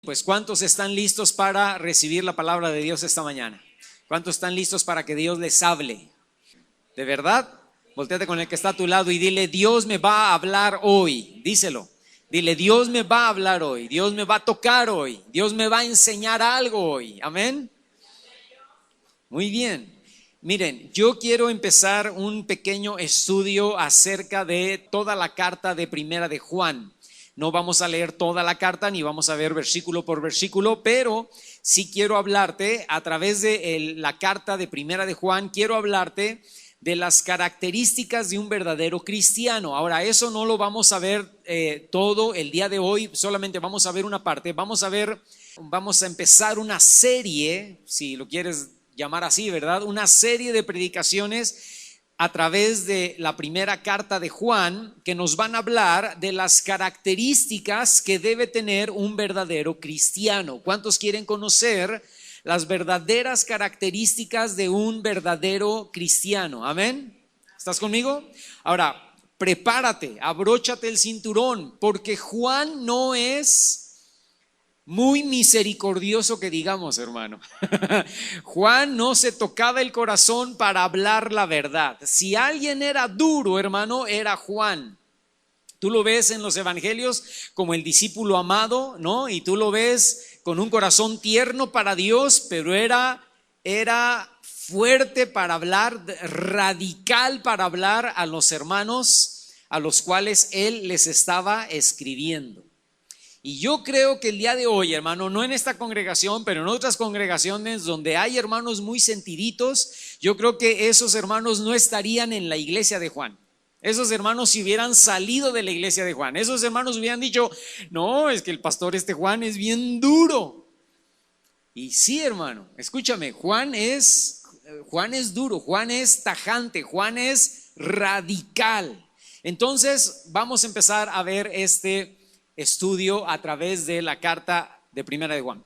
Pues ¿cuántos están listos para recibir la palabra de Dios esta mañana? ¿Cuántos están listos para que Dios les hable? ¿De verdad? Voltéate con el que está a tu lado y dile: Dios me va a hablar hoy. Díselo. Dile: Dios me va a hablar hoy. Dios me va a tocar hoy. Dios me va a enseñar algo hoy. Amén. Muy bien. Miren, yo quiero empezar un pequeño estudio acerca de toda la carta de Primera de Juan. No vamos a leer toda la carta ni vamos a ver versículo por versículo, pero sí quiero hablarte a través de la carta de Primera de Juan. Quiero hablarte de las características de un verdadero cristiano. Ahora, eso no lo vamos a ver todo el día de hoy, solamente vamos a ver una parte. Vamos a empezar una serie, si lo quieres llamar así, ¿verdad? Una serie de predicaciones a través de la primera carta de Juan, que nos van a hablar de las características que debe tener un verdadero cristiano. ¿Cuántos quieren conocer las verdaderas características de un verdadero cristiano? Amén. ¿Estás conmigo? Ahora, prepárate, abróchate el cinturón, porque Juan no es muy misericordioso que digamos, hermano. Juan no se tocaba el corazón para hablar la verdad. Si alguien era duro, hermano, era Juan. Tú lo ves en los evangelios como el discípulo amado, ¿no? Y tú lo ves con un corazón tierno para Dios, pero era fuerte para hablar, radical para hablar a los hermanos a los cuales él les estaba escribiendo. Y yo creo que el día de hoy, hermano, no en esta congregación, pero en otras congregaciones donde hay hermanos muy sentiditos, yo creo que esos hermanos no estarían en la iglesia de Juan. Esos hermanos si hubieran salido de la iglesia de Juan, esos hermanos hubieran dicho: no, es que el pastor Juan es bien duro. Y sí, hermano, escúchame, Juan es duro, Juan es tajante, Juan es radical. Entonces vamos a empezar a ver este estudio a través de la carta de Primera de Juan.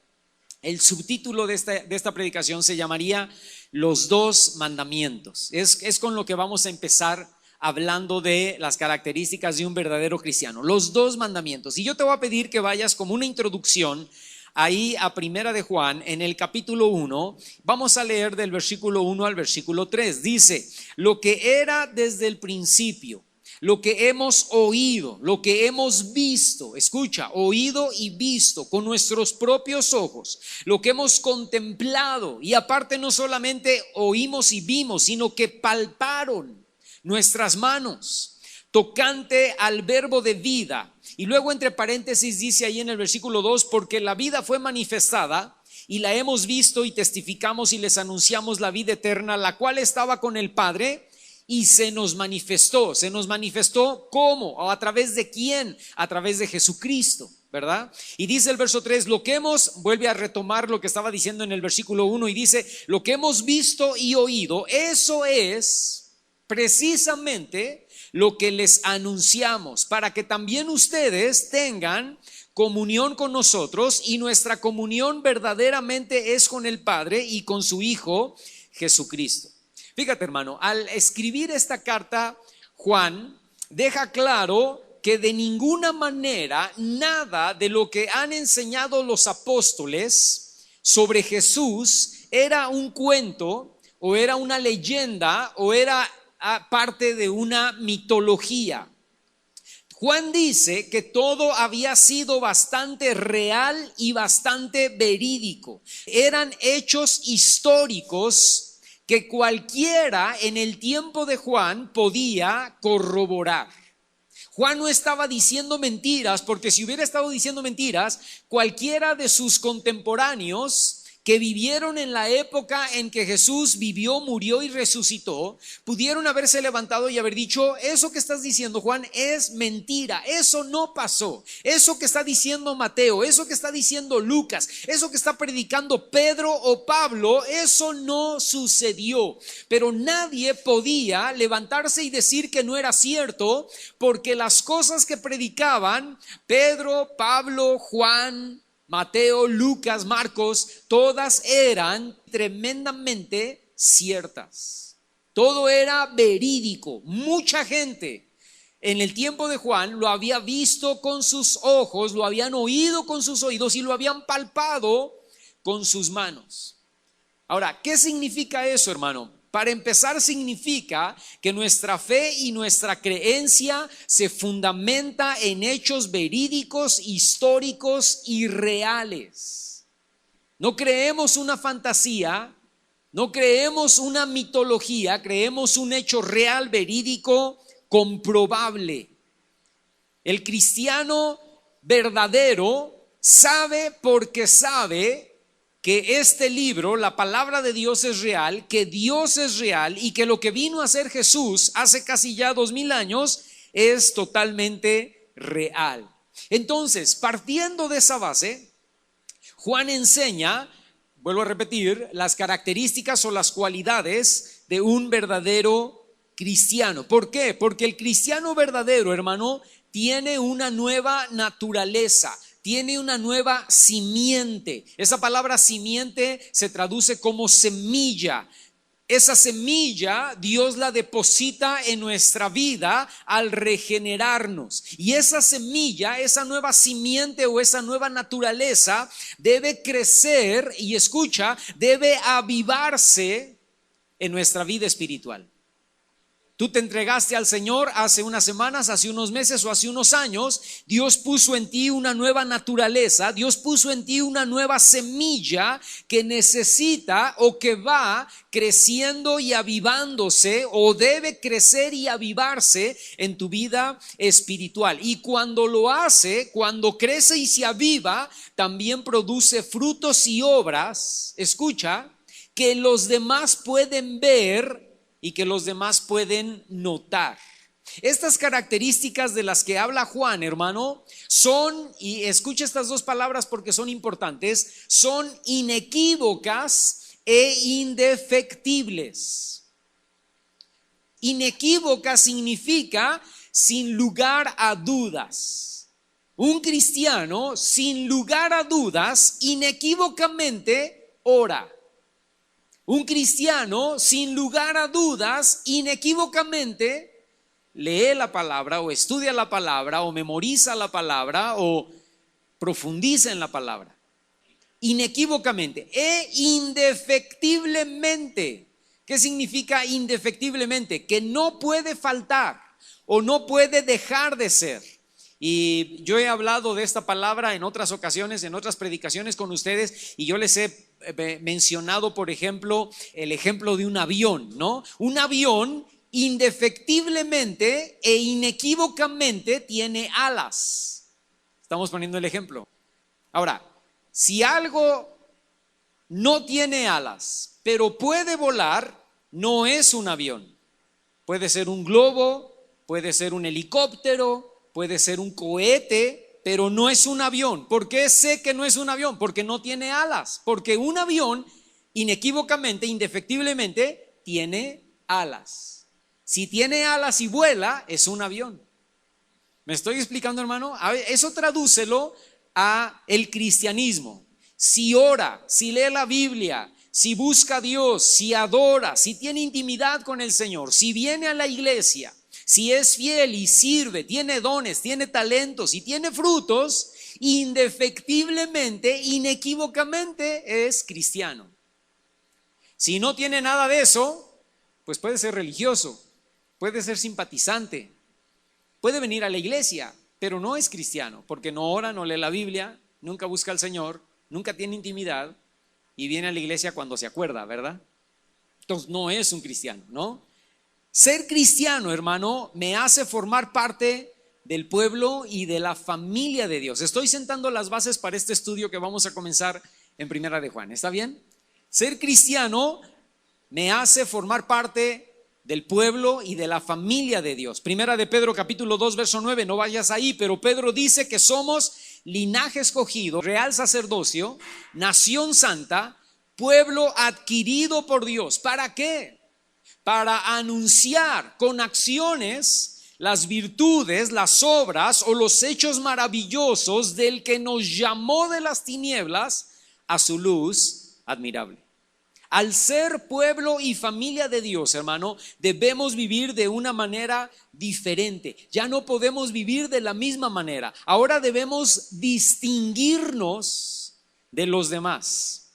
El subtítulo de esta predicación se llamaría Los dos mandamientos. Es con lo que vamos a empezar hablando de las características de un verdadero cristiano. Los dos mandamientos. Y yo te voy a pedir que vayas como una introducción ahí a Primera de Juan, en el capítulo 1. Vamos a leer del versículo 1 al versículo 3. Dice: lo que era desde el principio, lo que hemos oído, lo que hemos visto, escucha, oído y visto con nuestros propios ojos, lo que hemos contemplado, y aparte no solamente oímos y vimos, sino que palparon nuestras manos, tocante al verbo de vida. Y luego entre paréntesis dice ahí en el versículo 2: porque la vida fue manifestada y la hemos visto y testificamos y les anunciamos la vida eterna, la cual estaba con el Padre y se nos manifestó. ¿Se nos manifestó cómo? ¿O a través de quién? A través de Jesucristo, ¿verdad? Y dice el verso 3, vuelve a retomar lo que estaba diciendo en el versículo 1 y dice: lo que hemos visto y oído, eso es precisamente lo que les anunciamos, para que también ustedes tengan comunión con nosotros, y nuestra comunión verdaderamente es con el Padre y con su Hijo Jesucristo. Fíjate, hermano, al escribir esta carta, Juan deja claro que de ninguna manera nada de lo que han enseñado los apóstoles sobre Jesús era un cuento o era una leyenda o era parte de una mitología. Juan dice que todo había sido bastante real y bastante verídico. Eran hechos históricos que cualquiera en el tiempo de Juan podía corroborar. Juan no estaba diciendo mentiras, porque si hubiera estado diciendo mentiras, cualquiera de sus contemporáneos que vivieron en la época en que Jesús vivió, murió y resucitó, pudieron haberse levantado y haber dicho: eso que estás diciendo, Juan, es mentira, eso no pasó. Eso que está diciendo Mateo, eso que está diciendo Lucas, eso que está predicando Pedro o Pablo, eso no sucedió. Pero nadie podía levantarse y decir que no era cierto, porque las cosas que predicaban Pedro, Pablo, Juan, Mateo, Lucas, Marcos, todas eran tremendamente ciertas. Todo era verídico. Mucha gente en el tiempo de Juan lo había visto con sus ojos, lo habían oído con sus oídos y lo habían palpado con sus manos. Ahora, ¿qué significa eso, hermano? Para empezar, significa que nuestra fe y nuestra creencia se fundamenta en hechos verídicos, históricos y reales. No creemos una fantasía, no creemos una mitología, creemos un hecho real, verídico, comprobable. El cristiano verdadero sabe porque sabe que este libro, la palabra de Dios es real, que Dios es real y que lo que vino a hacer Jesús hace casi ya 2000 años es totalmente real. Entonces, partiendo de esa base, Juan enseña, vuelvo a repetir, las características o las cualidades de un verdadero cristiano. ¿Por qué? Porque el cristiano verdadero, hermano, tiene una nueva naturaleza. Tiene una nueva simiente. Esa palabra simiente se traduce como semilla. Esa semilla Dios la deposita en nuestra vida al regenerarnos. Y esa semilla, esa nueva simiente o esa nueva naturaleza debe crecer y escucha, debe avivarse en nuestra vida espiritual. Tú te entregaste al Señor hace unas semanas, hace unos meses o hace unos años. Dios puso en ti una nueva naturaleza, Dios puso en ti una nueva semilla que necesita o que va creciendo y avivándose o debe crecer y avivarse en tu vida espiritual. Y cuando lo hace, cuando crece y se aviva, también produce frutos y obras, escucha, que los demás pueden ver y que los demás pueden notar. Estas características de las que habla Juan, hermano, son, y escucha estas dos palabras porque son importantes, son inequívocas e indefectibles. Inequívoca significa sin lugar a dudas. Un cristiano, sin lugar a dudas, inequívocamente ora. Un cristiano, sin lugar a dudas, inequívocamente lee la palabra o estudia la palabra o memoriza la palabra o profundiza en la palabra. Inequívocamente e indefectiblemente. ¿Qué significa indefectiblemente? Que no puede faltar o no puede dejar de ser. Y yo he hablado de esta palabra en otras ocasiones, en otras predicaciones con ustedes, y yo les he mencionado, por ejemplo, el ejemplo de un avión, ¿no? Un avión indefectiblemente e inequívocamente tiene alas. Estamos poniendo el ejemplo. Ahora, si algo no tiene alas, pero puede volar, no es un avión. Puede ser un globo, puede ser un helicóptero, puede ser un cohete, pero no es un avión. ¿Por qué sé que no es un avión? Porque no tiene alas. Porque un avión inequívocamente, indefectiblemente, tiene alas. Si tiene alas y vuela, es un avión. ¿Me estoy explicando, hermano? Eso tradúcelo a el cristianismo. Si ora, si lee la Biblia, si busca a Dios, si adora, si tiene intimidad con el Señor, si viene a la iglesia, si es fiel y sirve, tiene dones, tiene talentos y tiene frutos, indefectiblemente, inequívocamente es cristiano. Si no tiene nada de eso, pues puede ser religioso, puede ser simpatizante, puede venir a la iglesia, pero no es cristiano, porque no ora, no lee la Biblia, nunca busca al Señor, nunca tiene intimidad y viene a la iglesia cuando se acuerda, ¿verdad? Entonces no es un cristiano, ¿no? Ser cristiano, hermano, me hace formar parte del pueblo y de la familia de Dios. Estoy sentando las bases para este estudio que vamos a comenzar en Primera de Juan. ¿Está bien? Ser cristiano me hace formar parte del pueblo y de la familia de Dios. Primera de Pedro capítulo 2 verso 9, no vayas ahí, pero Pedro dice que somos linaje escogido, real sacerdocio, nación santa, pueblo adquirido por Dios. ¿Para qué? Para anunciar con acciones las virtudes, las obras o los hechos maravillosos del que nos llamó de las tinieblas a su luz admirable. Al ser pueblo y familia de Dios, hermano, debemos vivir de una manera diferente. Ya no podemos vivir de la misma manera. Ahora debemos distinguirnos de los demás.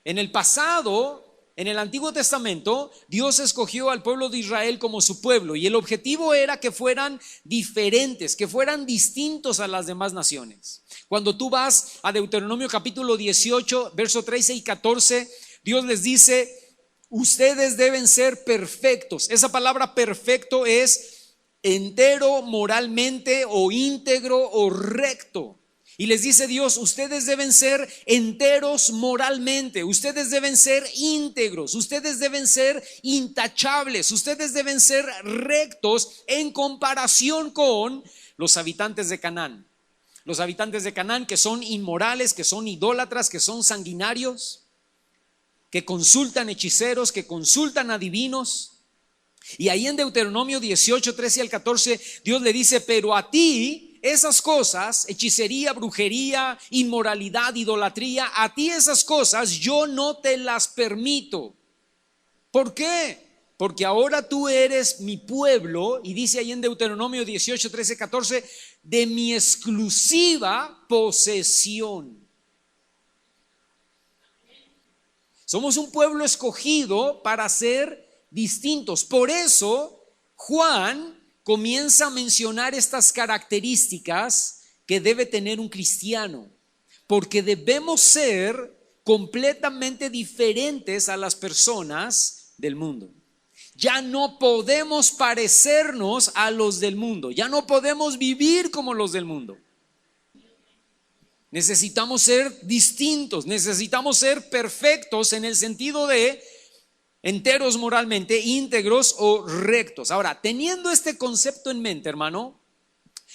En el pasado, en el Antiguo Testamento, Dios escogió al pueblo de Israel como su pueblo y el objetivo era que fueran diferentes, que fueran distintos a las demás naciones. Cuando tú vas a Deuteronomio capítulo 18, verso 13 y 14, Dios les dice: ustedes deben ser perfectos. Esa palabra perfecto es entero moralmente o íntegro o recto. Y les dice Dios: ustedes deben ser enteros moralmente, ustedes deben ser íntegros, ustedes deben ser intachables, ustedes deben ser rectos en comparación con los habitantes de Canaán. Los habitantes de Canaán, que son inmorales, que son idólatras, que son sanguinarios, que consultan hechiceros, que consultan adivinos. Y ahí en Deuteronomio 18, 13 al 14, Dios le dice: pero a ti esas cosas, hechicería, brujería, inmoralidad, idolatría, a ti esas cosas yo no te las permito. ¿Por qué? Porque ahora tú eres mi pueblo, y dice ahí en Deuteronomio 18, 13, 14, de mi exclusiva posesión. Somos un pueblo escogido para ser distintos. Por eso Juan comienza a mencionar estas características que debe tener un cristiano, porque debemos ser completamente diferentes a las personas del mundo. Ya no podemos parecernos a los del mundo, ya no podemos vivir como los del mundo. Necesitamos ser distintos, necesitamos ser perfectos en el sentido de enteros moralmente, íntegros o rectos. Ahora, teniendo este concepto en mente, hermano,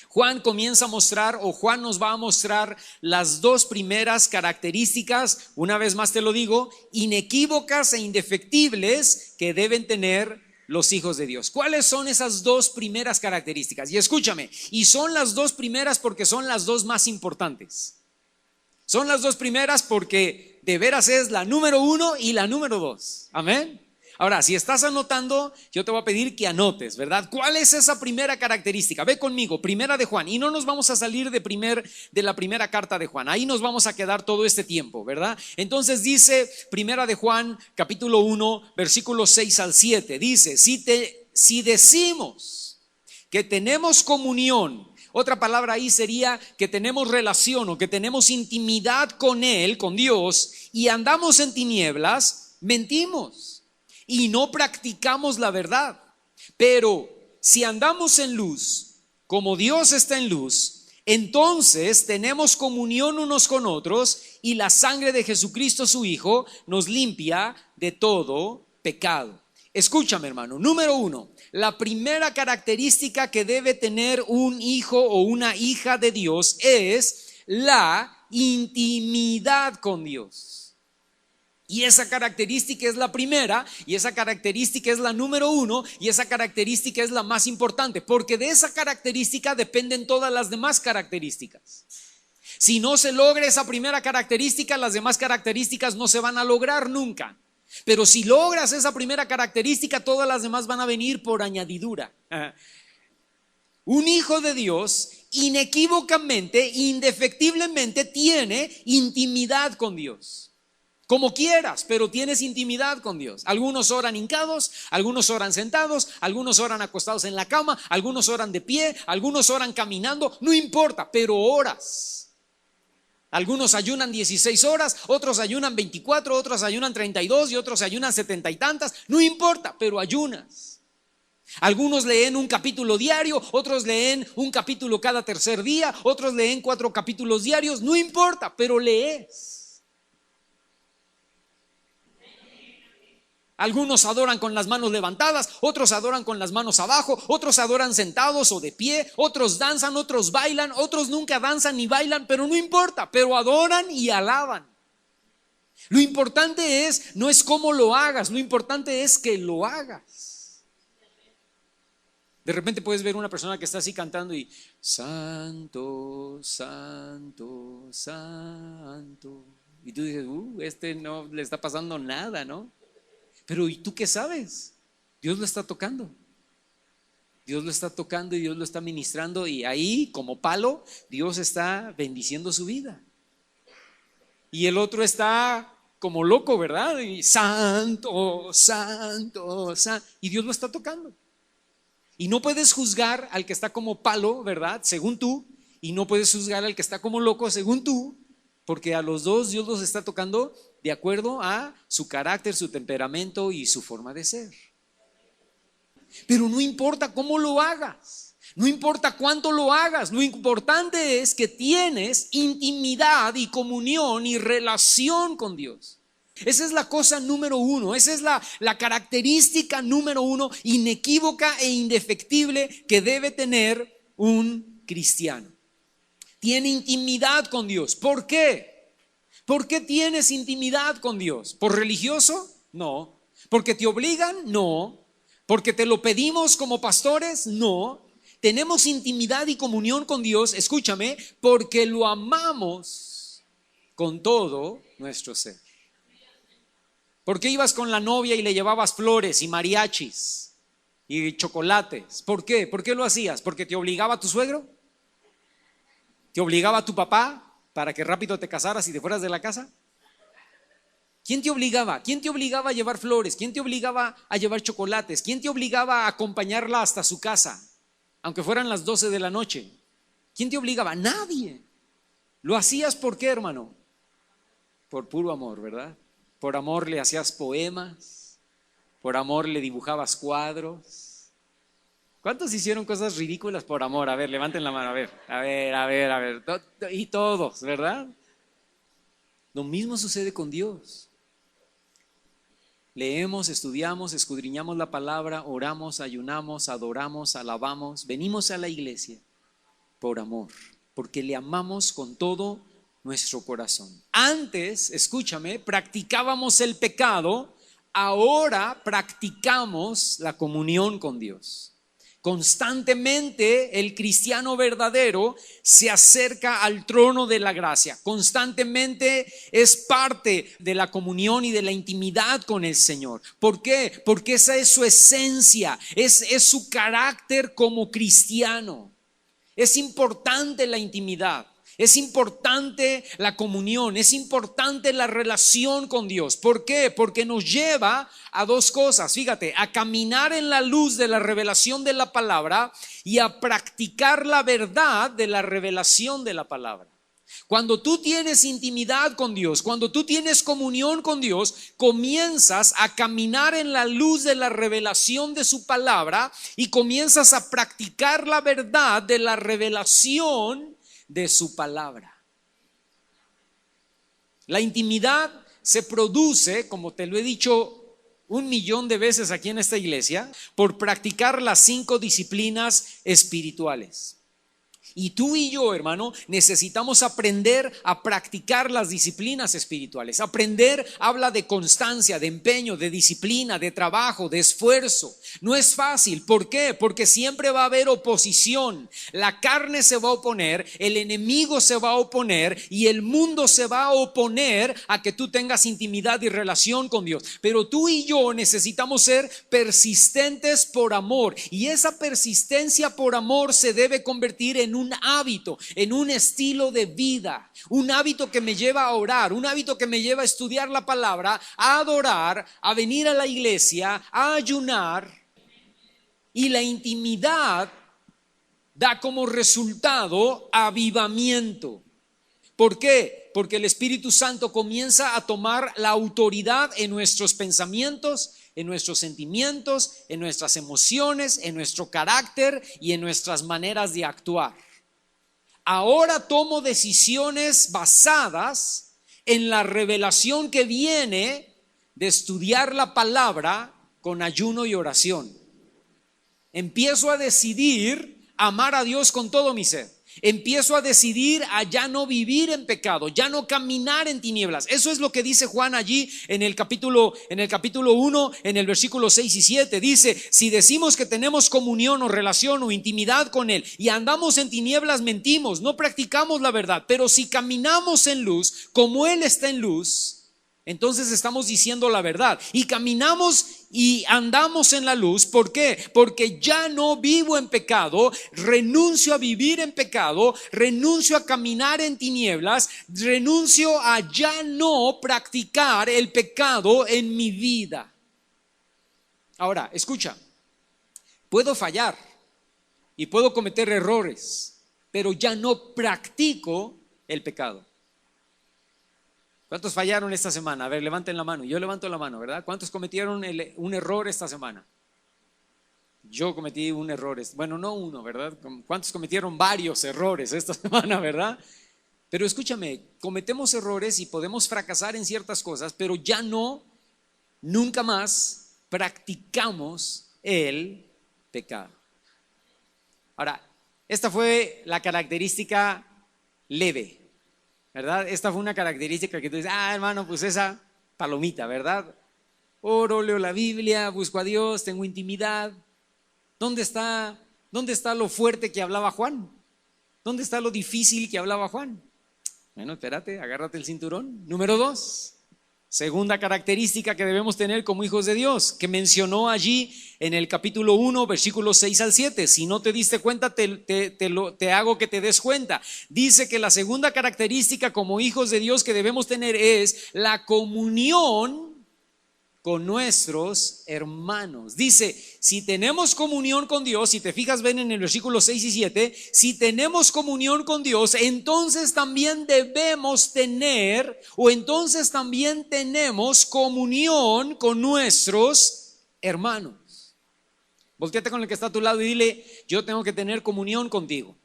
Juan comienza a mostrar, o Juan nos va a mostrar las dos primeras características, una vez más te lo digo, inequívocas e indefectibles que deben tener los hijos de Dios. ¿Cuáles son esas dos primeras características? Y escúchame, y son las dos primeras porque son las dos más importantes. Son las dos primeras porque de veras es la número 1 y la número 2. Amén. Ahora, si estás anotando, yo te voy a pedir que anotes, ¿verdad? ¿Cuál es esa primera característica? Ve conmigo, primera de Juan. Y no nos vamos a salir de la primera carta de Juan. Ahí nos vamos a quedar todo este tiempo, ¿verdad? Entonces dice primera de Juan, capítulo 1, versículos 6 al 7. Dice: si decimos que tenemos comunión, otra palabra ahí sería que tenemos relación o que tenemos intimidad con Él, con Dios, y andamos en tinieblas, mentimos y no practicamos la verdad. Pero si andamos en luz, como Dios está en luz, entonces tenemos comunión unos con otros, y la sangre de Jesucristo su Hijo nos limpia de todo pecado. Escúchame, hermano. Número 1, la primera característica que debe tener un hijo o una hija de Dios es la intimidad con Dios. Y esa característica es la primera, y esa característica es la número 1, y esa característica es la más importante, porque de esa característica dependen todas las demás características. Si no se logra esa primera característica, las demás características no se van a lograr nunca. Pero si logras esa primera característica, todas las demás van a venir por añadidura. Un hijo de Dios inequívocamente, indefectiblemente tiene intimidad con Dios. Como quieras, pero tienes intimidad con Dios. Algunos oran hincados, algunos oran sentados, algunos oran acostados en la cama, algunos oran de pie, algunos oran caminando, no importa, pero oras. Algunos ayunan 16 horas, otros ayunan 24, otros ayunan 32 y otros ayunan 70 y tantas, no importa, pero ayunas. Algunos leen un capítulo diario, otros leen un capítulo cada tercer día, otros leen 4 capítulos diarios, no importa, pero lees. Algunos adoran con las manos levantadas, otros adoran con las manos abajo, otros adoran sentados o de pie, otros danzan, otros bailan, otros nunca danzan ni bailan, pero no importa, pero adoran y alaban. Lo importante no es cómo lo hagas, lo importante es que lo hagas. De repente puedes ver una persona que está así cantando y santo, santo, santo. Y tú dices, este no le está pasando nada, ¿no? Pero ¿y tú qué sabes? Dios lo está tocando. Dios lo está tocando y Dios lo está ministrando, y ahí, como palo, Dios está bendiciendo su vida. Y el otro está como loco, ¿verdad? Y santo, santo, santo. Y Dios lo está tocando. Y no puedes juzgar al que está como palo, ¿verdad? Según tú. Y no puedes juzgar al que está como loco, según tú. Porque a los dos Dios los está tocando de acuerdo a su carácter, su temperamento y su forma de ser. Pero no importa cómo lo hagas, no importa cuánto lo hagas, lo importante es que tienes intimidad y comunión y relación con Dios. Esa es la cosa número uno, esa es la característica número uno, inequívoca e indefectible, que debe tener un cristiano. Tiene intimidad con Dios. ¿Por qué? ¿Por qué tienes intimidad con Dios? ¿Por religioso? No. ¿Porque te obligan? No. ¿Porque te lo pedimos como pastores? No. Tenemos intimidad y comunión con Dios, escúchame, porque lo amamos con todo nuestro ser. ¿Por qué ibas con la novia y le llevabas flores y mariachis y chocolates? ¿Por qué? ¿Por qué lo hacías? ¿Porque te obligaba tu suegro? ¿Te obligaba tu papá para que rápido te casaras y te fueras de la casa? ¿Quién te obligaba? ¿Quién te obligaba a llevar flores? ¿Quién te obligaba a llevar chocolates? ¿Quién te obligaba a acompañarla hasta su casa, aunque fueran las 12 de la noche? ¿Quién te obligaba? Nadie. ¿Lo hacías por qué, hermano? Por puro amor, ¿verdad? Por amor le hacías poemas, por amor le dibujabas cuadros. ¿Cuántos hicieron cosas ridículas por amor? A ver, levanten la mano, a ver. Y todos, ¿verdad? Lo mismo sucede con Dios. Leemos, estudiamos, escudriñamos la palabra, oramos, ayunamos, adoramos, alabamos, venimos a la iglesia por amor, porque le amamos con todo nuestro corazón. Antes, escúchame, practicábamos el pecado, ahora practicamos la comunión con Dios. Constantemente el cristiano verdadero se acerca al trono de la gracia. Constantemente es parte de la comunión y de la intimidad con el Señor. ¿Por qué? Porque esa es su esencia, es su carácter como cristiano. Es importante la intimidad. Es importante la comunión, es importante la relación con Dios. ¿Por qué? Porque nos lleva a dos cosas, fíjate, a caminar en la luz de la revelación de la palabra y a practicar la verdad de la revelación de la palabra. Cuando tú tienes intimidad con Dios, cuando tú tienes comunión con Dios, comienzas a caminar en la luz de la revelación de su palabra y comienzas a practicar la verdad de la revelación de su palabra. La intimidad se produce, como te lo he dicho 1,000,000 de veces aquí en esta iglesia, por practicar las 5 disciplinas espirituales. Y tú y yo, hermano, necesitamos aprender a practicar las disciplinas espirituales. Aprender habla de constancia, de empeño, de disciplina, de trabajo, de esfuerzo. No es fácil. ¿Por qué? Porque siempre va a haber oposición. La carne se va a oponer, el enemigo se va a oponer y el mundo se va a oponer a que tú tengas intimidad y relación con Dios. Pero tú y yo necesitamos ser persistentes por amor. Y esa persistencia por amor se debe convertir en un hábito, en un estilo de vida, un hábito que me lleva a orar, un hábito que me lleva a estudiar la palabra, a adorar, a venir a la iglesia, a ayunar. Y la intimidad da como resultado avivamiento. ¿Por qué? Porque el Espíritu Santo comienza a tomar la autoridad en nuestros pensamientos, en nuestros sentimientos, en nuestras emociones, en nuestro carácter y en nuestras maneras de actuar. Ahora tomo decisiones basadas en la revelación que viene de estudiar la palabra con ayuno y oración. Empiezo a decidir amar a Dios con todo mi ser. Empiezo a decidir a ya no vivir en pecado, ya no caminar en tinieblas. Eso es lo que dice Juan allí en el capítulo 1, en el versículo 6 y 7. Dice, si decimos que tenemos comunión o relación o intimidad con Él y andamos en tinieblas, mentimos, no practicamos la verdad. Pero si caminamos en luz, como Él está en luz, entonces estamos diciendo la verdad y caminamos y andamos en la luz. ¿Por qué? Porque ya no vivo en pecado, renuncio a vivir en pecado, renuncio a caminar en tinieblas, renuncio a ya no practicar el pecado en mi vida. Ahora, escucha, puedo fallar y puedo cometer errores, pero ya no practico el pecado. ¿Cuántos fallaron esta semana? A ver, levanten la mano. Yo levanto la mano, ¿verdad? ¿Cuántos cometieron un error esta semana? Yo cometí un error. Bueno, no uno, ¿verdad? ¿Cuántos cometieron varios errores esta semana, verdad? Pero escúchame, cometemos errores y podemos fracasar en ciertas cosas, pero ya no, nunca más practicamos el pecado. Ahora, esta fue la característica leve, ¿verdad? Esta fue una característica que tú dices, hermano, pues esa palomita, ¿verdad? Oro, leo la Biblia, busco a Dios, tengo intimidad. ¿Dónde está lo fuerte que hablaba Juan? ¿Dónde está lo difícil que hablaba Juan? Bueno, espérate, agárrate el cinturón. Número 2, segunda característica que debemos tener como hijos de Dios, que mencionó allí en el capítulo 1, versículos 6 al 7. Si no te diste cuenta, te hago que te des cuenta. Dice que la segunda característica como hijos de Dios que debemos tener es la comunión con nuestros hermanos. Dice, si tenemos comunión con Dios, si te fijas ven en el versículo 6 y 7, si tenemos comunión con Dios, entonces también debemos tener, o entonces también tenemos comunión con nuestros hermanos. Voltéate con el que está a tu lado y dile, yo tengo que tener comunión contigo.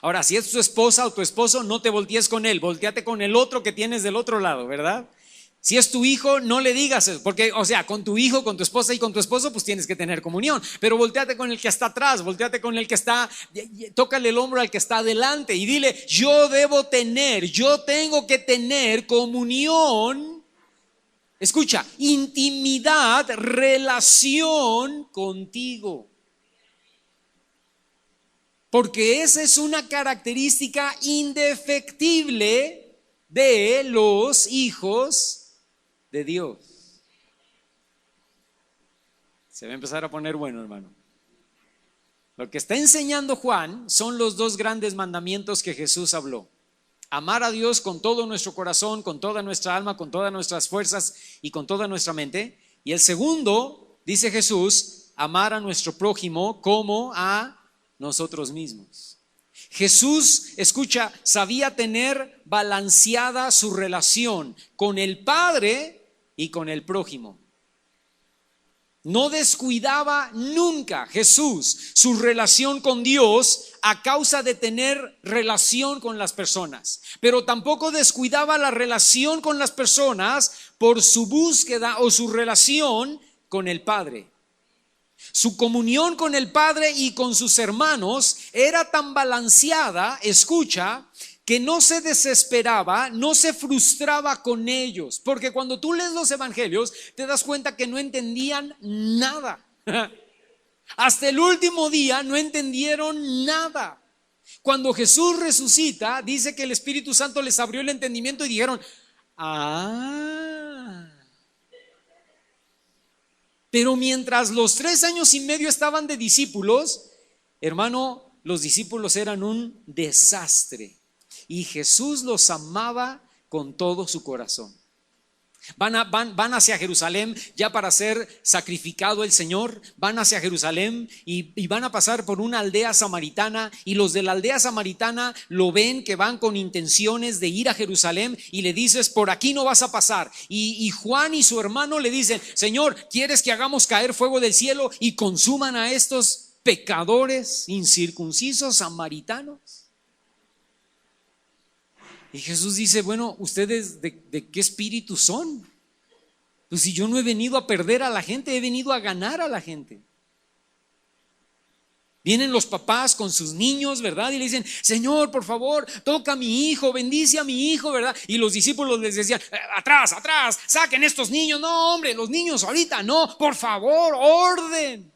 Ahora, si es tu esposa o tu esposo, no te voltees con él, volteate con el otro que tienes del otro lado, ¿verdad? Si es tu hijo, no le digas eso, porque, o sea, con tu hijo, con tu esposa y con tu esposo, pues tienes que tener comunión. Pero volteate con el que está atrás, volteate con el que está, tócale el hombro al que está adelante y dile, yo tengo que tener comunión. Escucha, intimidad, relación contigo. Porque esa es una característica indefectible de los hijos de Dios. Se va a empezar a poner bueno, hermano. Lo que está enseñando Juan son los dos grandes mandamientos que Jesús habló: amar a Dios con todo nuestro corazón, con toda nuestra alma, con todas nuestras fuerzas y con toda nuestra mente. Y el segundo, dice Jesús, amar a nuestro prójimo como a nosotros mismos. Jesús, escucha, sabía tener balanceada su relación con el Padre y con el prójimo. No descuidaba nunca Jesús su relación con Dios a causa de tener relación con las personas, pero tampoco descuidaba la relación con las personas por su búsqueda o su relación con el Padre. Su comunión con el Padre y con sus hermanos era tan balanceada, escucha, que no se desesperaba, no se frustraba con ellos, porque cuando tú lees los evangelios te das cuenta que no entendían nada. Hasta el último día no entendieron nada. Cuando Jesús resucita, dice que el Espíritu Santo les abrió el entendimiento y dijeron, pero mientras los 3 años y medio estaban de discípulos, hermano, los discípulos eran un desastre. Y Jesús los amaba con todo su corazón. Van hacia Jerusalén ya para ser sacrificado el Señor. Van hacia Jerusalén y van a pasar por una aldea samaritana. Y los de la aldea samaritana lo ven que van con intenciones de ir a Jerusalén. Y le dices, por aquí no vas a pasar. Y Juan y su hermano le dicen, Señor, ¿quieres que hagamos caer fuego del cielo y consuman a estos pecadores incircuncisos samaritanos? Y Jesús dice, bueno, ¿ustedes de qué espíritu son? Pues si yo no he venido a perder a la gente, he venido a ganar a la gente. Vienen los papás con sus niños, ¿verdad? Y le dicen, Señor, por favor, toca a mi hijo, bendice a mi hijo, ¿verdad? Y los discípulos les decían, atrás, atrás, saquen estos niños. No, hombre, los niños ahorita no, por favor, orden.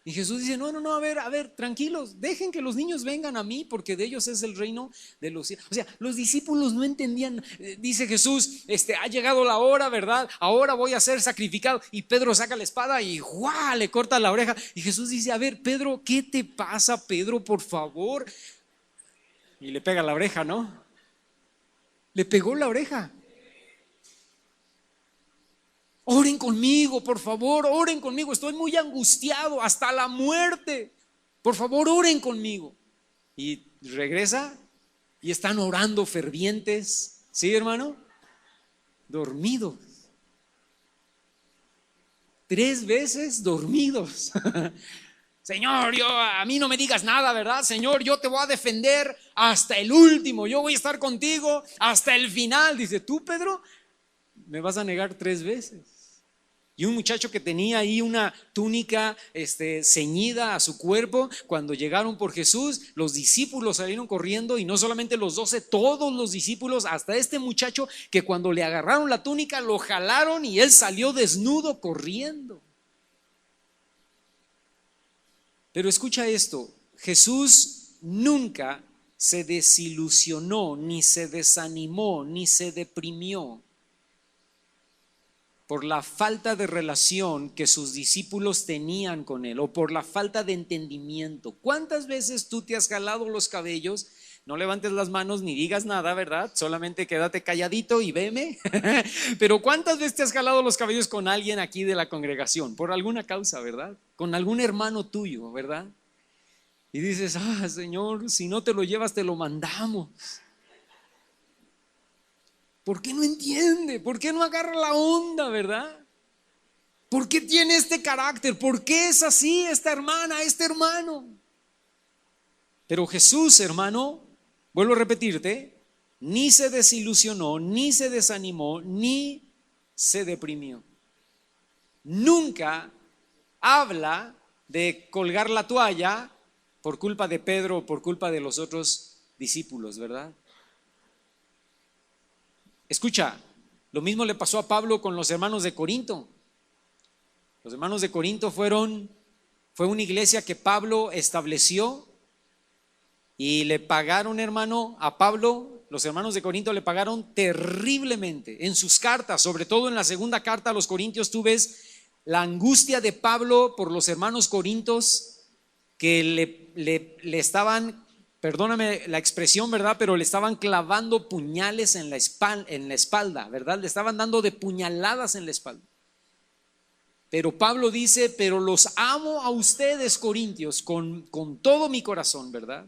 Y Jesús dice, no, a ver, tranquilos, dejen que los niños vengan a mí, porque de ellos es el reino de los cielos. O sea, los discípulos no entendían. Dice Jesús, ha llegado la hora, ¿verdad? Ahora voy a ser sacrificado. Y Pedro saca la espada y ¡guau!, le corta la oreja. Y Jesús dice, a ver, Pedro, ¿qué te pasa, Pedro, por favor? Y le pega la oreja, ¿no? Le pegó la oreja. Oren conmigo, por favor, oren conmigo. Estoy muy angustiado hasta la muerte. Por favor, oren conmigo. Y regresa y están orando fervientes. ¿Sí, hermano? Dormidos. 3 veces dormidos. Señor, a mí no me digas nada, ¿verdad? Señor, yo te voy a defender hasta el último. Yo voy a estar contigo hasta el final. Dice, tú, Pedro, me vas a negar 3 veces. Y un muchacho que tenía ahí una túnica ceñida a su cuerpo, cuando llegaron por Jesús, los discípulos salieron corriendo, y no solamente los 12, todos los discípulos, hasta este muchacho que cuando le agarraron la túnica lo jalaron y él salió desnudo corriendo. Pero escucha esto, Jesús nunca se desilusionó, ni se desanimó, ni se deprimió por la falta de relación que sus discípulos tenían con él, o por la falta de entendimiento. ¿Cuántas veces tú te has jalado los cabellos? No levantes las manos ni digas nada, ¿verdad? Solamente quédate calladito y veme. Pero ¿cuántas veces te has jalado los cabellos con alguien aquí de la congregación? Por alguna causa, ¿verdad? Con algún hermano tuyo, ¿verdad? Y dices, Señor, si no te lo llevas, te lo mandamos. ¿Por qué no entiende? ¿Por qué no agarra la onda, verdad? ¿Por qué tiene este carácter? ¿Por qué es así esta hermana, este hermano? Pero Jesús, hermano, vuelvo a repetirte, ni se desilusionó, ni se desanimó, ni se deprimió. Nunca habla de colgar la toalla por culpa de Pedro o por culpa de los otros discípulos, ¿verdad? Escucha, lo mismo le pasó a Pablo con los hermanos de Corinto. Los hermanos de Corinto fue una iglesia que Pablo estableció, y le pagaron, hermano, a Pablo. Los hermanos de Corinto le pagaron terriblemente. En sus cartas, sobre todo en la segunda carta a los Corintios, tú ves la angustia de Pablo por los hermanos corintios que le estaban, perdóname la expresión, ¿verdad? Pero le estaban clavando puñales en la espalda, ¿verdad? Le estaban dando de puñaladas en la espalda. Pero Pablo dice, pero los amo a ustedes, corintios, con todo mi corazón, ¿verdad?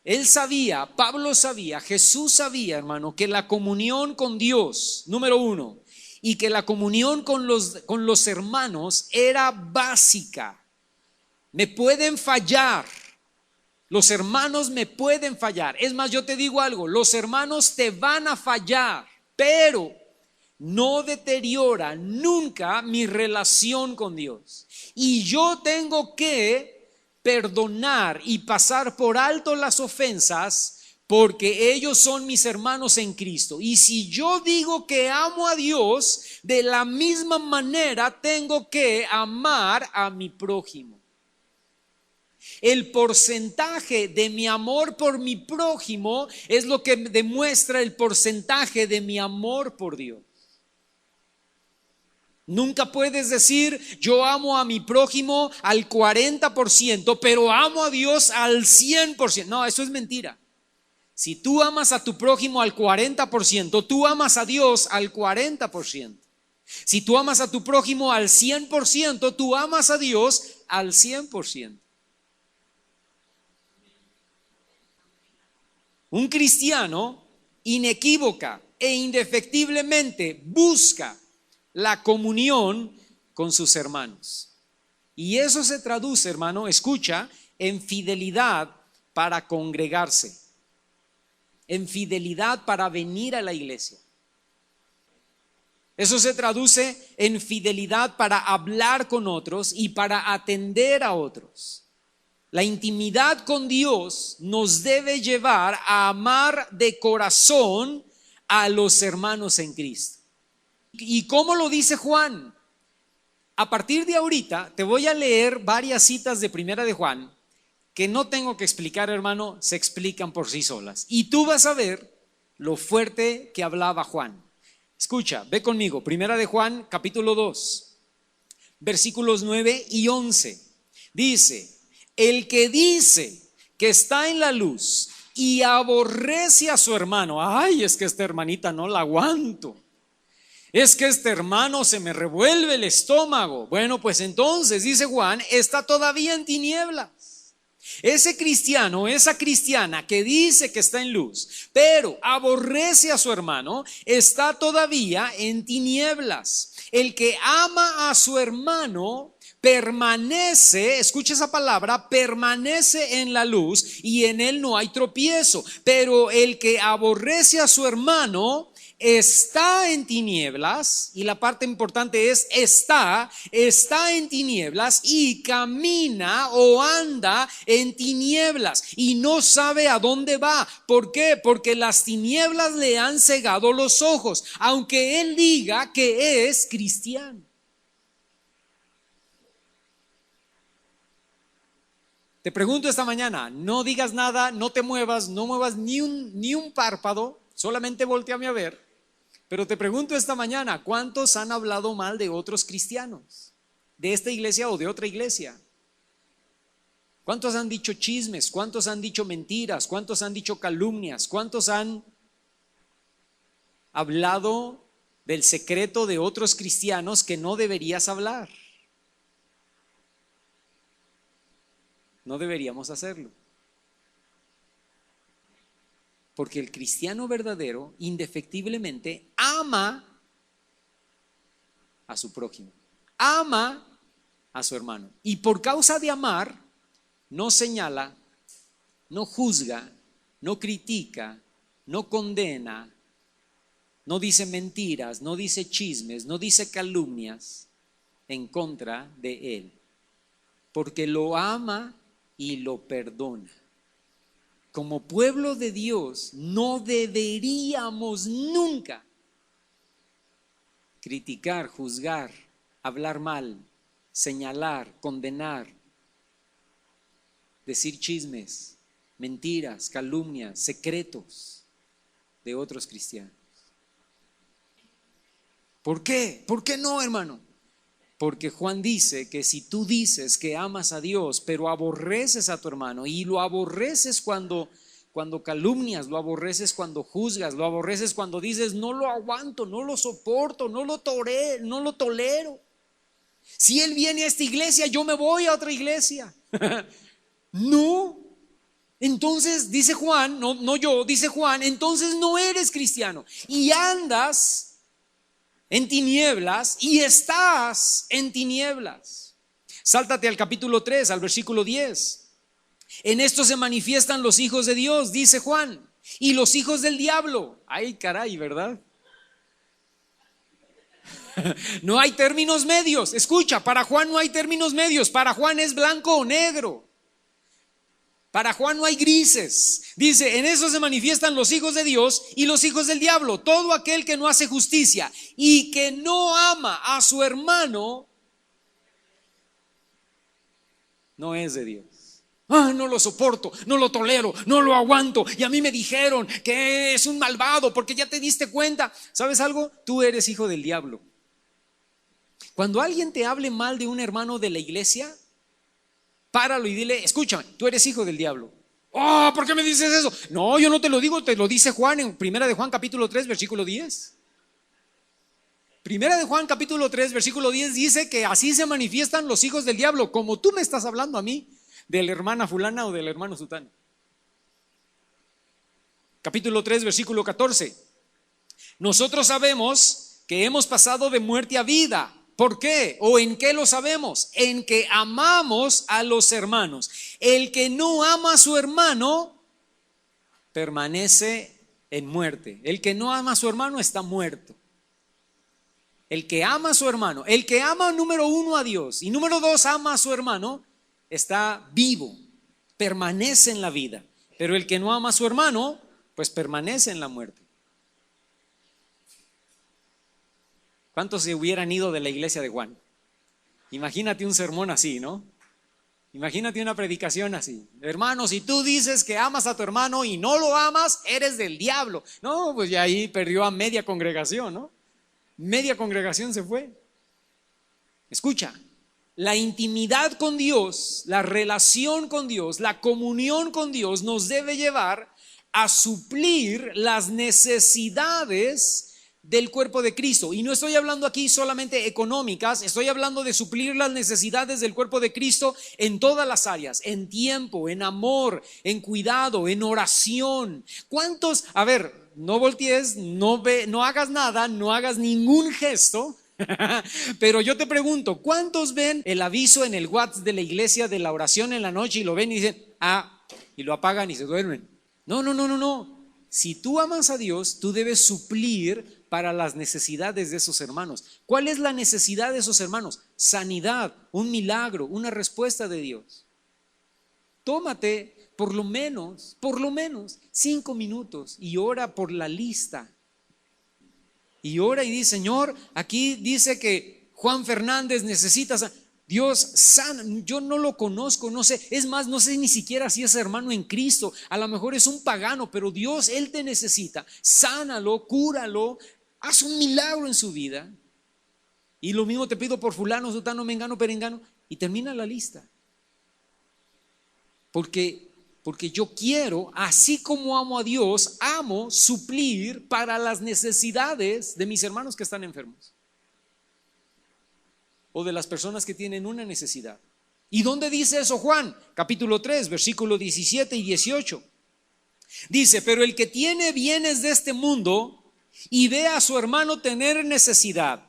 Él sabía, Pablo sabía, Jesús sabía, hermano, que la comunión con Dios, número 1, y que la comunión con los hermanos era básica. Me pueden fallar. Los hermanos me pueden fallar. Es más, yo te digo algo, los hermanos te van a fallar, pero no deteriora nunca mi relación con Dios. Y yo tengo que perdonar y pasar por alto las ofensas, porque ellos son mis hermanos en Cristo. Y si yo digo que amo a Dios, de la misma manera tengo que amar a mi prójimo. El porcentaje de mi amor por mi prójimo es lo que demuestra el porcentaje de mi amor por Dios. Nunca puedes decir, yo amo a mi prójimo al 40%, pero amo a Dios al 100%. No, eso es mentira. Si tú amas a tu prójimo al 40%, tú amas a Dios al 40%. Si tú amas a tu prójimo al 100%, tú amas a Dios al 100%. Un cristiano inequívoca e indefectiblemente busca la comunión con sus hermanos. Y eso se traduce, hermano, escucha, en fidelidad para congregarse, en fidelidad para venir a la iglesia. Eso se traduce en fidelidad para hablar con otros y para atender a otros. La intimidad con Dios nos debe llevar a amar de corazón a los hermanos en Cristo. ¿Y cómo lo dice Juan? A partir de ahorita te voy a leer varias citas de Primera de Juan que no tengo que explicar, hermano, se explican por sí solas. Y tú vas a ver lo fuerte que hablaba Juan. Escucha, ve conmigo, Primera de Juan, capítulo 2, versículos 9 y 11. Dice: el que dice que está en la luz y aborrece a su hermano, ay, es que esta hermanita no la aguanto, es que este hermano se me revuelve el estómago. Bueno, pues entonces, dice Juan, está todavía en tinieblas. Ese cristiano, esa cristiana que dice que está en luz, pero aborrece a su hermano, está todavía en tinieblas. El que ama a su hermano permanece, escucha esa palabra, permanece en la luz y en él no hay tropiezo. Pero el que aborrece a su hermano está en tinieblas, y la parte importante es está en tinieblas y camina o anda en tinieblas y no sabe a dónde va. ¿Por qué? Porque las tinieblas le han cegado los ojos, aunque él diga que es cristiano. Te pregunto esta mañana, no digas nada, no te muevas, no muevas ni un párpado, solamente voltéame a ver. Pero te pregunto esta mañana, ¿cuántos han hablado mal de otros cristianos? ¿De esta iglesia o de otra iglesia? ¿Cuántos han dicho chismes? ¿Cuántos han dicho mentiras? ¿Cuántos han dicho calumnias? ¿Cuántos han hablado del secreto de otros cristianos que no deberías hablar? No deberíamos hacerlo. Porque el cristiano verdadero indefectiblemente ama a su prójimo, ama a su hermano. Y por causa de amar, no señala, no juzga, no critica, no condena, no dice mentiras, no dice chismes, no dice calumnias en contra de él. Porque lo ama y lo perdona. Como pueblo de Dios, no deberíamos nunca criticar, juzgar, hablar mal, señalar, condenar, decir chismes, mentiras, calumnias, secretos de otros cristianos. ¿Por qué? ¿Por qué no, hermano? Porque Juan dice que si tú dices que amas a Dios, pero aborreces a tu hermano, y lo aborreces cuando calumnias, lo aborreces cuando juzgas, lo aborreces cuando dices no lo aguanto, no lo soporto, no lo tolero. Si él viene a esta iglesia, yo me voy a otra iglesia. No. Entonces dice Juan, no yo, dice Juan, entonces no eres cristiano y andas en tinieblas y estás en tinieblas. Sáltate al capítulo 3, al versículo 10. En esto se manifiestan los hijos de Dios, dice Juan, y los hijos del diablo. Ay, caray, ¿verdad? No hay términos medios. Escucha, para Juan no hay términos medios. Para Juan es blanco o negro. Para Juan no hay grises. Dice, en eso se manifiestan los hijos de Dios y los hijos del diablo. Todo aquel que no hace justicia y que no ama a su hermano no es de Dios. No lo soporto, no lo tolero, no lo aguanto. Y a mí me dijeron que es un malvado porque ya te diste cuenta. ¿Sabes algo? Tú eres hijo del diablo. Cuando alguien te hable mal de un hermano de la iglesia, páralo y dile, escúchame, tú eres hijo del diablo. ¿Por qué me dices eso? No, yo no te lo digo, te lo dice Juan en Primera de Juan capítulo 3 versículo 10. Primera de Juan capítulo 3 versículo 10 dice que así se manifiestan los hijos del diablo, como tú me estás hablando a mí de la hermana fulana o del hermano sutano. Capítulo 3 versículo 14. Nosotros sabemos que hemos pasado de muerte a vida. ¿Por qué? ¿O en qué lo sabemos? En que amamos a los hermanos. El que no ama a su hermano permanece en muerte. El que no ama a su hermano está muerto. El que ama a su hermano, el que ama número 1 a Dios y número 2 ama a su hermano, está vivo, permanece en la vida. Pero el que no ama a su hermano, pues permanece en la muerte. ¿Cuántos se hubieran ido de la iglesia de Juan? Imagínate un sermón así, ¿no? Imagínate una predicación así. Hermano, si tú dices que amas a tu hermano y no lo amas, eres del diablo. No, pues ya ahí perdió a media congregación, ¿no? Media congregación se fue. Escucha, la intimidad con Dios, la relación con Dios, la comunión con Dios nos debe llevar a suplir las necesidades del cuerpo de Cristo. Y no estoy hablando aquí solamente económicas, estoy hablando de suplir las necesidades del cuerpo de Cristo en todas las áreas, en tiempo, en amor, en cuidado, en oración. ¿Cuántos? A ver, no voltees, no hagas nada, no hagas ningún gesto. Pero yo te pregunto, ¿cuántos ven el aviso en el WhatsApp de la iglesia de la oración en la noche y lo ven y dicen, y lo apagan y se duermen? No. Si tú amas a Dios, tú debes suplir para las necesidades de esos hermanos. ¿Cuál es la necesidad de esos hermanos? Sanidad, un milagro, una respuesta de Dios. Tómate por lo menos 5 minutos y ora por la lista. Y ora y dice, Señor, aquí dice que Juan Fernández necesita Dios sana, yo no lo conozco, no sé, es más, no sé ni siquiera si es hermano en Cristo, a lo mejor es un pagano, pero Dios, Él te necesita, sánalo, cúralo, haz un milagro en su vida. Y lo mismo te pido por fulano, sutano, mengano, perengano, y termina la lista. Porque yo quiero, así como amo a Dios, amo suplir para las necesidades de mis hermanos que están enfermos. O de las personas que tienen una necesidad. ¿Y dónde dice eso Juan? Capítulo 3, versículo 17 y 18. Dice, pero el que tiene bienes de este mundo y ve a su hermano tener necesidad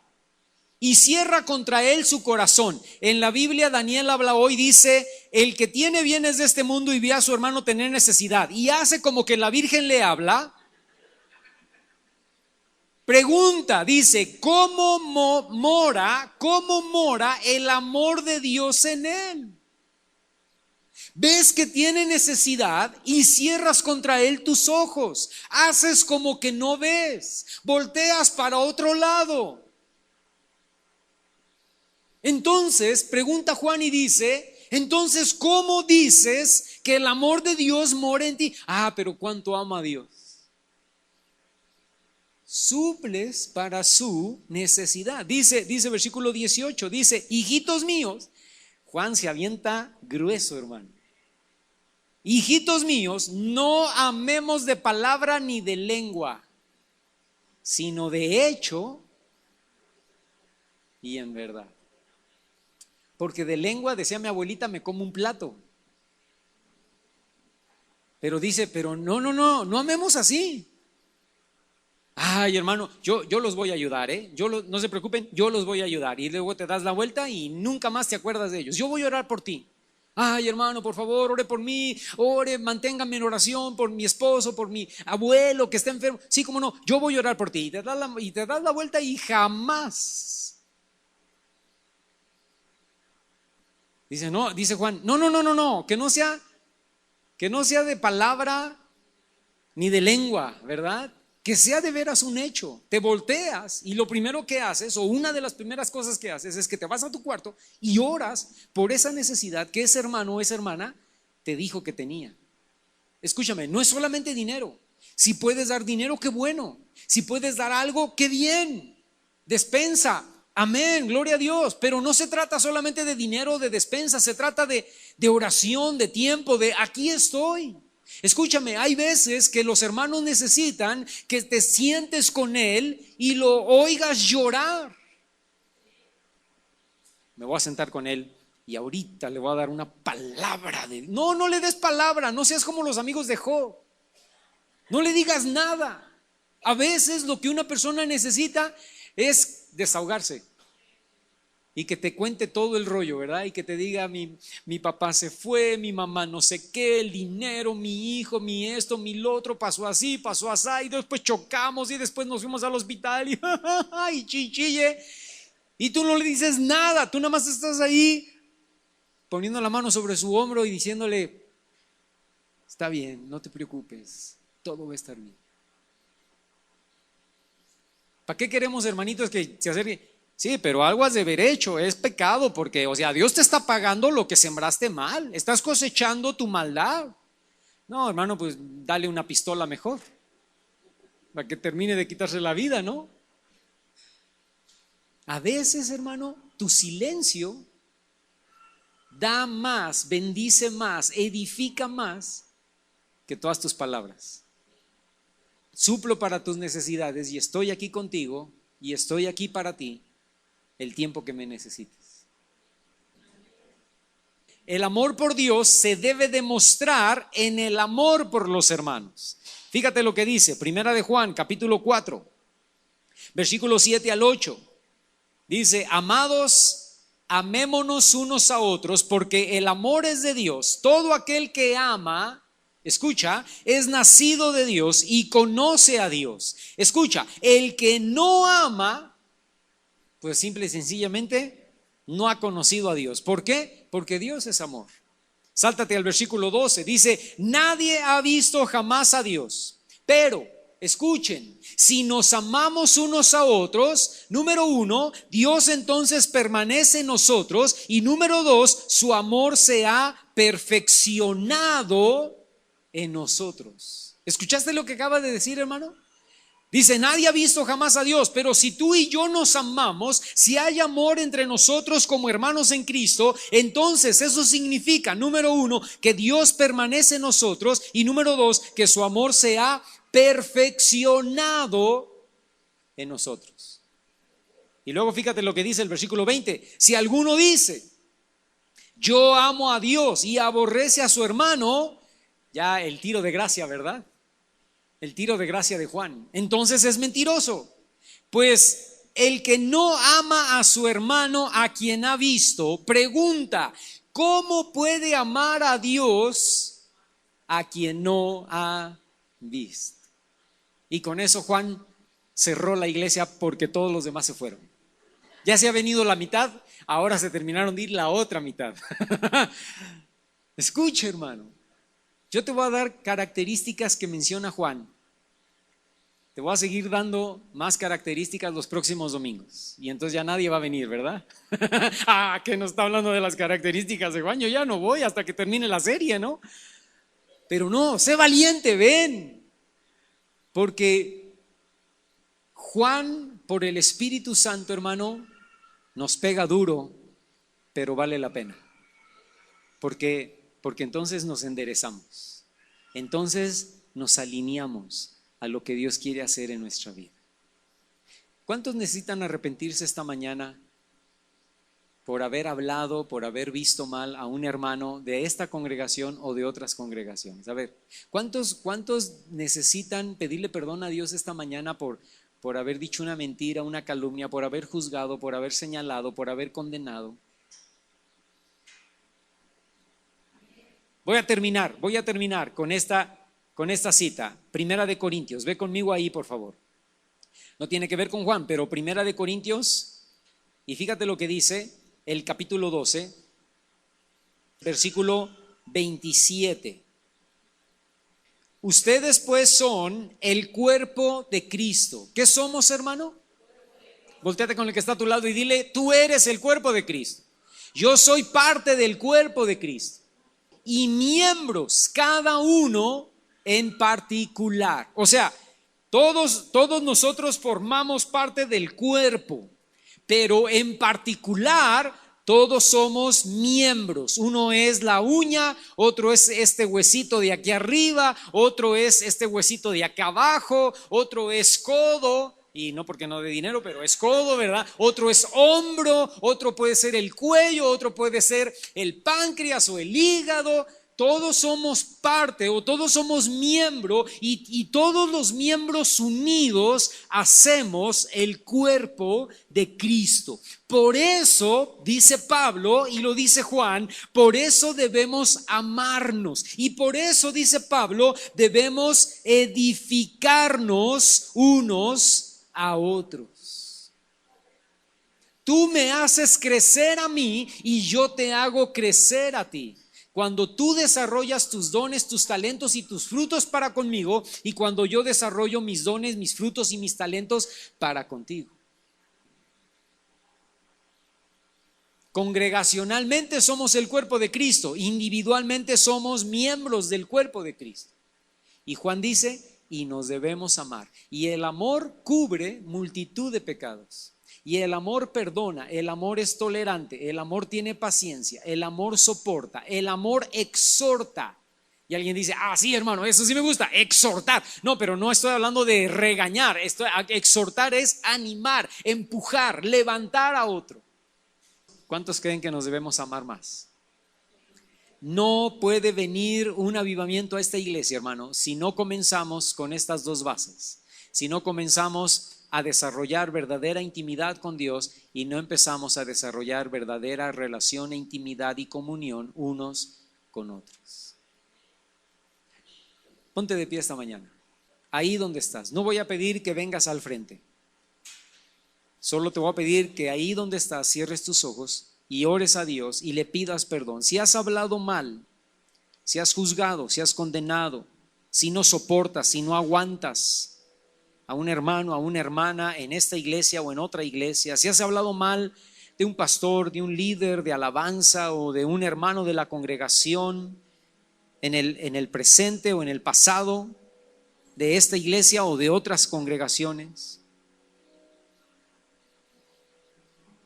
y cierra contra él su corazón. En la Biblia Daniel habla hoy, dice, el que tiene bienes de este mundo y ve a su hermano tener necesidad y hace como que la Virgen le habla. Pregunta, dice, ¿cómo mora el amor de Dios en él? Ves que tiene necesidad y cierras contra él tus ojos, haces como que no ves, volteas para otro lado. Entonces, pregunta Juan y dice, entonces, ¿cómo dices que el amor de Dios mora en ti? Pero ¿cuánto ama a Dios? Suples para su necesidad. Dice versículo 18, dice, hijitos míos, Juan se avienta grueso, hermano. Hijitos míos, no amemos de palabra ni de lengua, sino de hecho y en verdad. Porque de lengua, decía mi abuelita, me como un plato. Pero dice, pero no amemos así. Ay, hermano, yo los voy a ayudar, no se preocupen, yo los voy a ayudar. Y luego te das la vuelta y nunca más te acuerdas de ellos. Yo voy a orar por ti. Ay, hermano, por favor, ore por mí, manténgame en oración por mi esposo, por mi abuelo que está enfermo. Sí, cómo no, yo voy a orar por ti. Y te das la vuelta y jamás. Dice Juan, no, que no sea de palabra ni de lengua, ¿verdad? Que sea de veras un hecho. Te volteas y lo primero que haces, o una de las primeras cosas que haces, es que te vas a tu cuarto y oras por esa necesidad que ese hermano o esa hermana te dijo que tenía. Escúchame, no es solamente dinero. Si puedes dar dinero, qué bueno. Si puedes dar algo, qué bien. Despensa, amén, gloria a Dios. Pero no se trata solamente de dinero, de despensa. Se trata de oración, de tiempo, de aquí estoy. Escúchame, hay veces que los hermanos necesitan que te sientes con él y lo oigas llorar. Me voy a sentar con él y ahorita le voy a dar una palabra de... No le des palabra, no seas como los amigos de Job. No le digas nada. A veces lo que una persona necesita es desahogarse. Y que te cuente todo el rollo, ¿verdad? Y que te diga, mi papá se fue, mi mamá no sé qué, el dinero, mi hijo, mi esto, mi lo otro, pasó así, y después chocamos y después nos fuimos al hospital y chichille. Y tú no le dices nada, tú nada más estás ahí poniendo la mano sobre su hombro y diciéndole, Está bien, no te preocupes, todo va a estar bien. ¿Para qué queremos, hermanitos, que se acerquen? Sí, pero algo has de haber hecho, es pecado, porque, o sea, Dios te está pagando lo que sembraste mal, estás cosechando tu maldad. No, hermano, pues dale una pistola mejor, para que termine de quitarse la vida, ¿no? A veces, hermano, tu silencio da más, bendice más, edifica más que todas tus palabras. Suplo para tus necesidades y estoy aquí contigo y estoy aquí para ti el tiempo que me necesites. El amor por Dios se debe demostrar en el amor por los hermanos. Fíjate lo que dice, Primera de Juan, capítulo 4, versículos 7 al 8. Dice: amados, amémonos unos a otros, porque el amor es de Dios. Todo aquel que ama, escucha, es nacido de Dios y conoce a Dios. Escucha, el que no ama, pues simple y sencillamente no ha conocido a Dios. ¿Por qué? Porque Dios es amor. Sáltate al versículo 12, dice: nadie ha visto jamás a Dios, pero escuchen, si nos amamos unos a otros, número uno, Dios entonces permanece en nosotros, y número dos, su amor se ha perfeccionado en nosotros. ¿Escuchaste lo que acaba de decir, hermano? Dice: nadie ha visto jamás a Dios, pero si tú y yo nos amamos, si hay amor entre nosotros como hermanos en Cristo, entonces eso significa, número uno, que Dios permanece en nosotros, y número dos, que su amor se ha perfeccionado en nosotros. Y luego fíjate lo que dice el versículo 20: si alguno dice: yo amo a Dios, y aborrece a su hermano, ya el tiro de gracia, ¿verdad? El tiro de gracia de Juan. Entonces es mentiroso. Pues el que no ama a su hermano a quien ha visto, pregunta: ¿cómo puede amar a Dios a quien no ha visto? Y con eso Juan cerró la iglesia, porque todos los demás se fueron. Ya se ha venido la mitad, ahora se terminaron de ir la otra mitad. Escucha, hermano, yo te voy a dar características que menciona Juan. Te voy a seguir dando más características los próximos domingos. Y entonces ya nadie va a venir, ¿verdad? Que nos está hablando de las características de Juan. Yo ya no voy hasta que termine la serie, ¿no? Pero no, sé valiente, ven. Porque Juan, por el Espíritu Santo, hermano, nos pega duro, pero vale la pena. Porque entonces nos enderezamos. Entonces nos alineamos a lo que Dios quiere hacer en nuestra vida. ¿Cuántos necesitan arrepentirse esta mañana por haber hablado, por haber visto mal a un hermano de esta congregación o de otras congregaciones? A ver, ¿cuántos necesitan pedirle perdón a Dios esta mañana por haber dicho una mentira, una calumnia, por haber juzgado, por haber señalado, por haber condenado? Voy a terminar con esta cita, Primera de Corintios. Ve conmigo ahí, por favor. No tiene que ver con Juan, pero Primera de Corintios, y fíjate lo que dice el capítulo 12, versículo 27. Ustedes pues son el cuerpo de Cristo. ¿Qué somos, hermano? Voltéate con el que está a tu lado y dile: tú eres el cuerpo de Cristo. Yo soy parte del cuerpo de Cristo. Y miembros, cada uno en particular. O sea, todos nosotros formamos parte del cuerpo, pero en particular todos somos miembros. Uno es la uña, otro es este huesito de aquí arriba, otro es este huesito de acá abajo, otro es codo, y no porque no dé dinero, pero es codo, ¿verdad? Otro es hombro, otro puede ser el cuello, otro puede ser el páncreas o el hígado. Todos somos parte, o todos somos miembro, y todos los miembros unidos hacemos el cuerpo de Cristo. Por eso, dice Pablo y lo dice Juan, por eso debemos amarnos, y por eso, dice Pablo, debemos edificarnos unos a otros. Tú me haces crecer a mí y yo te hago crecer a ti. Cuando tú desarrollas tus dones, tus talentos y tus frutos para conmigo, y cuando yo desarrollo mis dones, mis frutos y mis talentos para contigo. Congregacionalmente somos el cuerpo de Cristo, individualmente somos miembros del cuerpo de Cristo. Y Juan dice, y nos debemos amar. Y el amor cubre multitud de pecados. Y el amor perdona, el amor es tolerante, el amor tiene paciencia, el amor soporta, el amor exhorta. Y alguien dice, sí, hermano, eso sí me gusta, exhortar. No, pero no estoy hablando de regañar. Exhortar es animar, empujar, levantar a otro. ¿Cuántos creen que nos debemos amar más? No puede venir un avivamiento a esta iglesia, hermano, si no comenzamos con estas dos bases. Si no comenzamos a desarrollar verdadera intimidad con Dios y no empezamos a desarrollar verdadera relación e intimidad y comunión unos con otros. Ponte de pie esta mañana, ahí donde estás. No voy a pedir que vengas al frente. Solo te voy a pedir que ahí donde estás cierres tus ojos y ores a Dios y le pidas perdón. Si has hablado mal, si has juzgado, si has condenado, si no soportas, si no aguantas a un hermano, a una hermana en esta iglesia o en otra iglesia, si has hablado mal de un pastor, de un líder de alabanza o de un hermano de la congregación en el presente o en el pasado de esta iglesia o de otras congregaciones,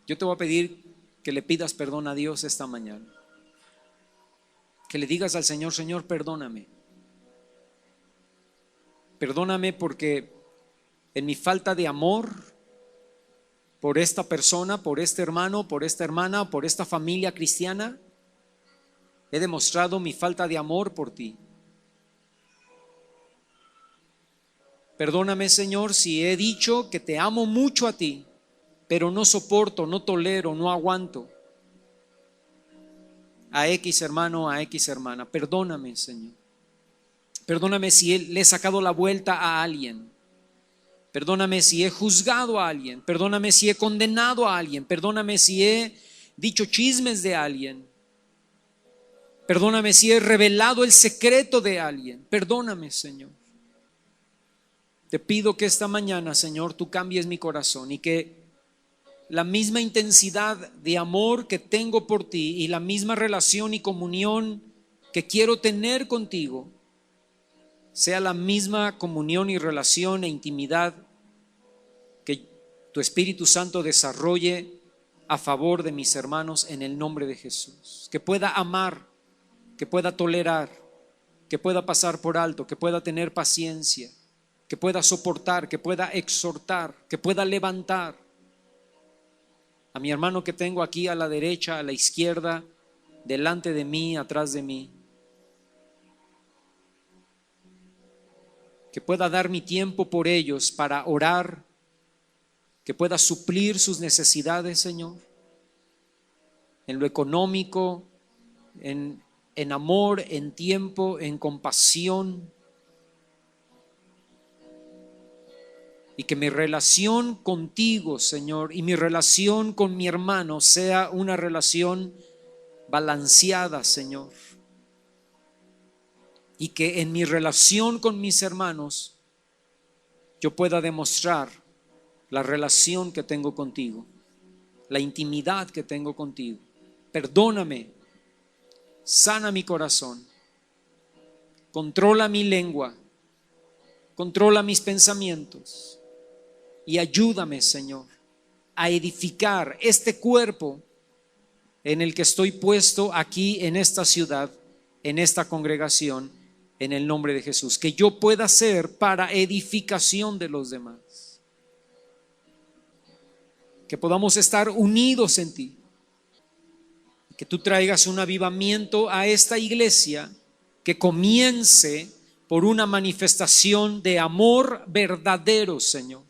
yo te voy a pedir que le pidas perdón a Dios esta mañana. Que le digas al Señor, Señor, perdóname. Perdóname porque en mi falta de amor por esta persona, por este hermano, por esta hermana, por esta familia cristiana, he demostrado mi falta de amor por ti. Perdóname, Señor, si he dicho que te amo mucho a ti, pero no soporto, no tolero, no aguanto a X hermano, a X hermana. Perdóname, Señor. Perdóname si le he sacado la vuelta a alguien. Perdóname si he juzgado a alguien. Perdóname si he condenado a alguien. Perdóname si he dicho chismes de alguien. Perdóname si he revelado el secreto de alguien. Perdóname, Señor. Te pido que esta mañana, Señor, tú cambies mi corazón y que la misma intensidad de amor que tengo por ti y la misma relación y comunión que quiero tener contigo sea la misma comunión y relación e intimidad que tu Espíritu Santo desarrolle a favor de mis hermanos en el nombre de Jesús. Que pueda amar, que pueda tolerar, que pueda pasar por alto, que pueda tener paciencia, que pueda soportar, que pueda exhortar, que pueda levantar a mi hermano que tengo aquí a la derecha, a la izquierda, delante de mí, atrás de mí. Que pueda dar mi tiempo por ellos para orar, que pueda suplir sus necesidades, Señor, en lo económico, en amor, en tiempo, en compasión. Y que mi relación contigo, Señor, y mi relación con mi hermano sea una relación balanceada, Señor. Y que en mi relación con mis hermanos yo pueda demostrar la relación que tengo contigo, la intimidad que tengo contigo. Perdóname, sana mi corazón, controla mi lengua, controla mis pensamientos. Y ayúdame, Señor, a edificar este cuerpo en el que estoy puesto aquí en esta ciudad, en esta congregación, en el nombre de Jesús. Que yo pueda ser para edificación de los demás. Que podamos estar unidos en ti. Que tú traigas un avivamiento a esta iglesia que comience por una manifestación de amor verdadero, Señor.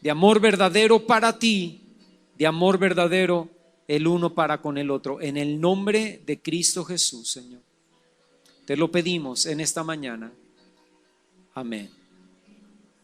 De amor verdadero para ti, de amor verdadero el uno para con el otro. En el nombre de Cristo Jesús, Señor. Te lo pedimos en esta mañana. Amén.